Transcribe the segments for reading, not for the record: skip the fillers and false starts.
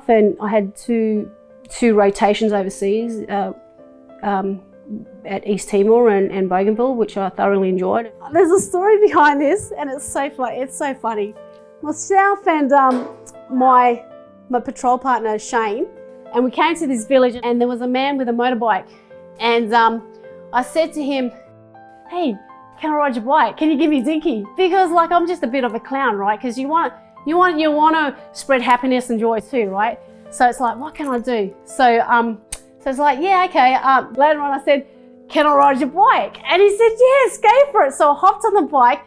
And I had two rotations overseas at East Timor and Bougainville, which I thoroughly enjoyed. There's a story behind this, and it's so funny. Myself and my patrol partner Shane, and we came to this village, and there was a man with a motorbike, and I said to him, "Hey, can I ride your bike? Can you give me a dinky?" Because like I'm just a bit of a clown, right? Because you want to spread happiness and joy too, right? So it's like, what can I do? So it's like, yeah, okay. Later on I said, "Can I ride your bike?" And he said, "Yes, go for it." So I hopped on the bike.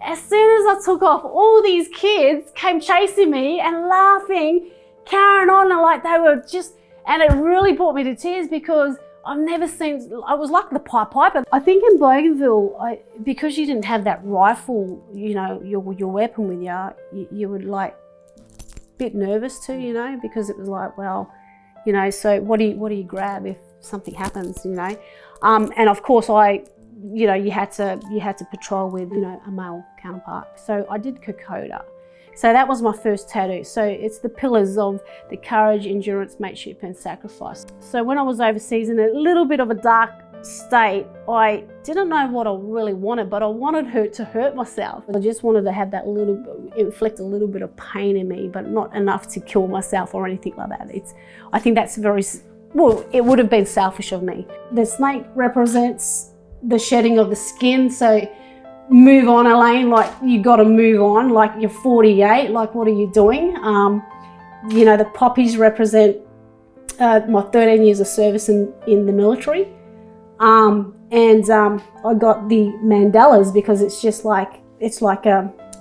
As soon as I took off, all these kids came chasing me and laughing, carrying on, and like they were just, and it really brought me to tears because I've never seen, I was like the Pied Piper. I think in Bougainville, because you didn't have that rifle, you know, your weapon with you were like a bit nervous too, you know, because it was like, well, you know, so what do you grab if something happens, you know? And of course you know, you had to patrol with, you know, a male counterpart. So I did Kokoda. So that was my first tattoo. So it's the pillars of the courage, endurance, mateship and sacrifice. So when I was overseas in a little bit of a dark state, I didn't know what I really wanted, but I wanted her to hurt myself. I just wanted to have that inflict a little bit of pain in me, but not enough to kill myself or anything like that. I think that's well, it would have been selfish of me. The snake represents the shedding of the skin. So move on, Elaine, like you got to move on, like you're 48, like what are you doing? You know, the poppies represent my 13 years of service in the military. I got the mandalas because it's just like,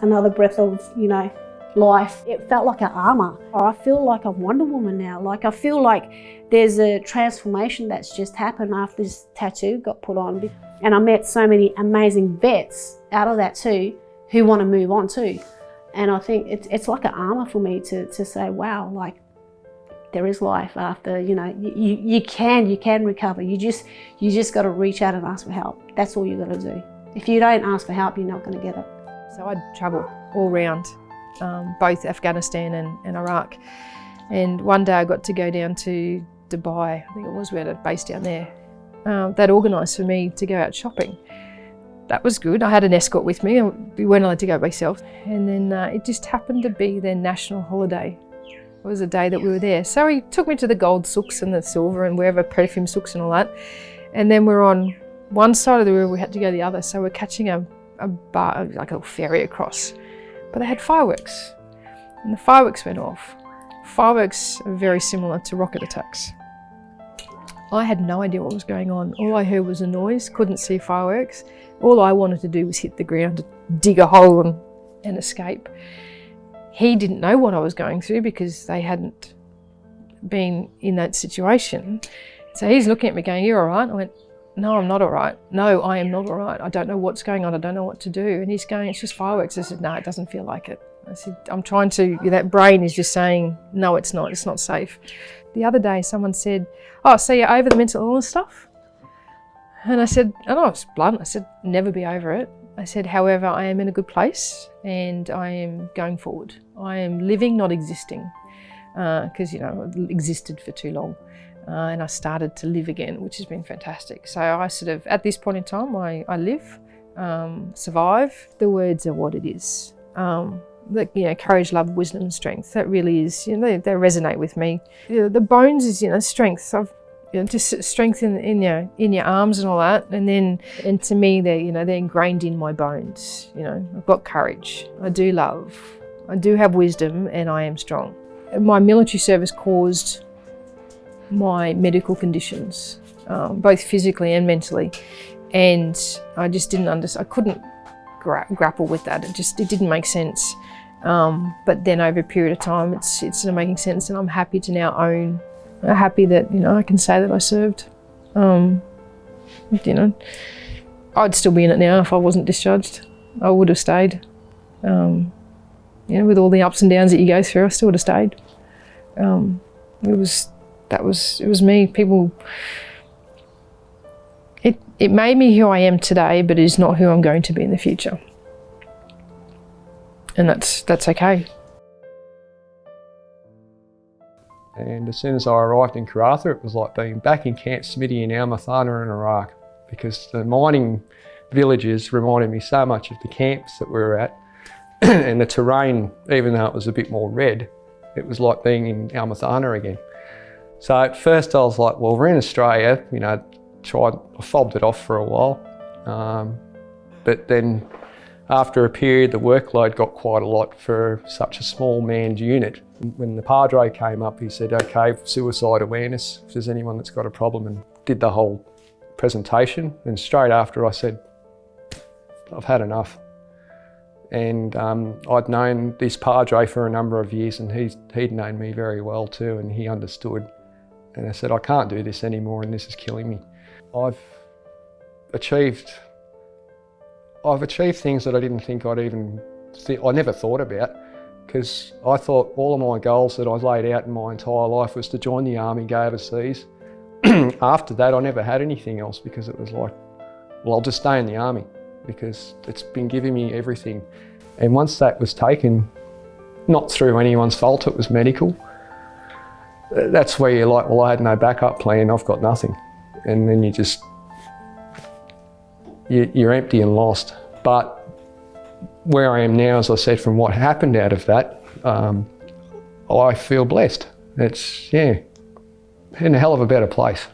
another breath of, you know, life. It felt like an armor. I feel like a Wonder Woman now. Like I feel like there's a transformation that's just happened after this tattoo got put on. And I met so many amazing vets out of that too, who want to move on too. And I think it's like an armor for me to say, wow, like there is life after, you know, you can recover. You just got to reach out and ask for help. That's all you got to do. If you don't ask for help, you're not going to get it. So I'd travel all around, both Afghanistan and Iraq. And one day I got to go down to Dubai, I think it was, we had a base down there. They'd organised for me to go out shopping. That was good. I had an escort with me. We weren't allowed to go by myself. And then it just happened to be their national holiday. It was a day that we were there. So he took me to the gold souks and the silver and wherever, perfume souks and all that. And then we're on one side of the river, we had to go the other. So we're catching a bar, like a ferry across. But they had fireworks. And the fireworks went off. Fireworks are very similar to rocket attacks. I had no idea what was going on. All I heard was a noise, couldn't see fireworks. All I wanted to do was hit the ground, to dig a hole and escape. He didn't know what I was going through because they hadn't been in that situation. So he's looking at me going, "You're all right?" I went, "No, I'm not all right. No, I am not all right. I don't know what's going on. I don't know what to do." And he's going, "It's just fireworks." I said, "No, it doesn't feel like it." I said, "I'm trying to," that brain is just saying, "No, it's not safe." The other day someone said, "Oh, so you're over the mental illness stuff?" And I said, and I was blunt, I said, "Never be over it." I said, "However, I am in a good place and I am going forward. I am living, not existing." Because, you know, I existed for too long. And I started to live again, which has been fantastic. So I sort of, at this point in time, I live, survive. The words are what it is. You know, courage, love, wisdom and strength. That really is, you know, they resonate with me. You know, the bones is, you know, strength. Just strength in your arms and all that. And to me, they're ingrained in my bones. You know, I've got courage. I do love. I do have wisdom and I am strong. My military service caused my medical conditions, both physically and mentally. And I just didn't understand. I couldn't grapple with that. It didn't make sense. But then over a period of time, it's making sense, and I'm happy to now own. I'm happy that, you know, I can say that I served. You know, I'd still be in it now if I wasn't discharged. I would have stayed. You know, with all the ups and downs that you go through, I still would have stayed. It was me. People. It made me who I am today, but it is not who I'm going to be in the future. And that's okay. And as soon as I arrived in Karratha, it was like being back in Camp Smitty in Al-Mathana in Iraq, because the mining villages reminded me so much of the camps that we were at. And the terrain, even though it was a bit more red, it was like being in Al-Mathana again. So at first I was like, well, we're in Australia, you know, I fobbed it off for a while. But then after a period, the workload got quite a lot for such a small manned unit. When the Padre came up, he said, okay, suicide awareness, if there's anyone that's got a problem, and did the whole presentation. And straight after I said, I've had enough. And I'd known this Padre for a number of years, and he'd known me very well too, and he understood. And I said, I can't do this anymore, and this is killing me. I've achieved things that I didn't think I never thought about, because I thought all of my goals that I laid out in my entire life was to join the army, go overseas. After that, I never had anything else, because it was like, well, I'll just stay in the army, because it's been giving me everything. And once that was taken, not through anyone's fault, it was medical, that's where you're like, well, I had no backup plan, I've got nothing. And then you're empty and lost. But where I am now, as I said, from what happened out of that, I feel blessed. It's, yeah, in a hell of a better place.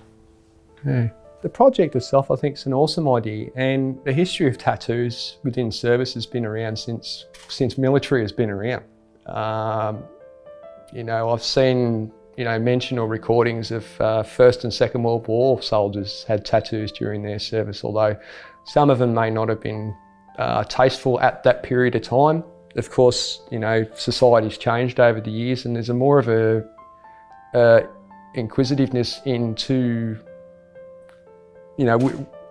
Yeah. The project itself, I think, is an awesome idea, and the history of tattoos within service has been around since military has been around. You know, I've seen, you know, mention or recordings of First and Second World War soldiers had tattoos during their service, although some of them may not have been tasteful at that period of time. Of course, you know, society's changed over the years, and there's a more of a inquisitiveness into, you know,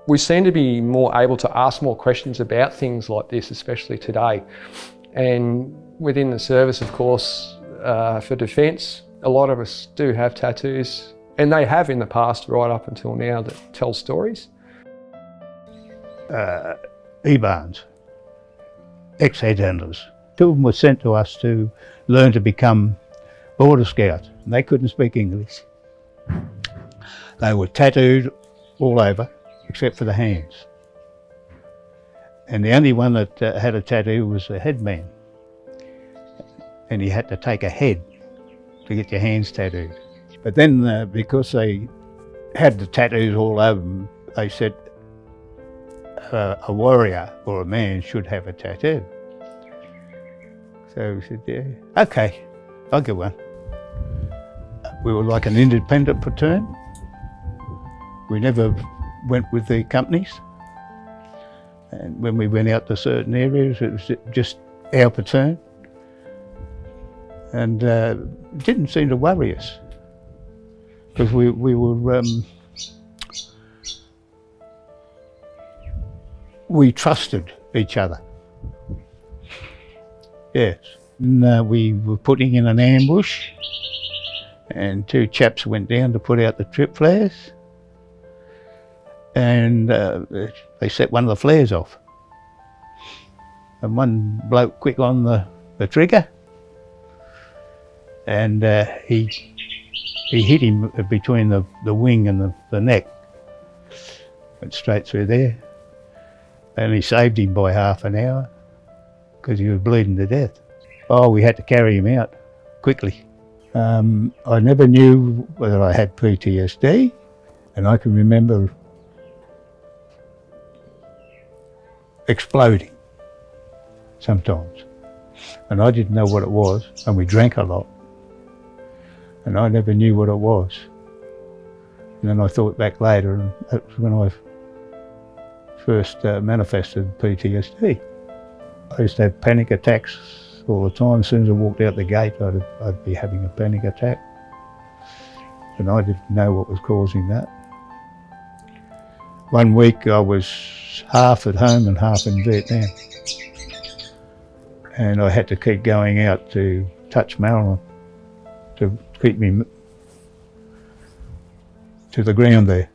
we seem to be more able to ask more questions about things like this, especially today. And within the service, of course, for defence, a lot of us do have tattoos, and they have in the past right up until now, that tell stories. E-Barnes, ex-headhunters. Two of them were sent to us to learn to become border scouts, and they couldn't speak English. They were tattooed all over, except for the hands. And the only one that had a tattoo was the headman. And you had to take a head to get your hands tattooed. But then, because they had the tattoos all over them, they said a warrior or a man should have a tattoo. So we said, yeah, okay, I'll get one. We were like an independent platoon. We never went with the companies. And when we went out to certain areas, it was just our platoon. And it didn't seem to worry us, because we were, we trusted each other. Yes. And, we were putting in an ambush, and two chaps went down to put out the trip flares, and they set one of the flares off. And one bloke quick on the trigger, and he hit him between the wing and the neck. Went straight through there. And he saved him by half an hour, because he was bleeding to death. Oh, we had to carry him out quickly. I never knew whether I had PTSD, and I can remember exploding sometimes. And I didn't know what it was, and we drank a lot. And I never knew what it was. And then I thought back later, and that was when I first manifested PTSD. I used to have panic attacks all the time. As soon as I walked out the gate, I'd be having a panic attack. And I didn't know what was causing that. One week I was half at home and half in Vietnam. And I had to keep going out to touch Marilyn to keep me to the ground there.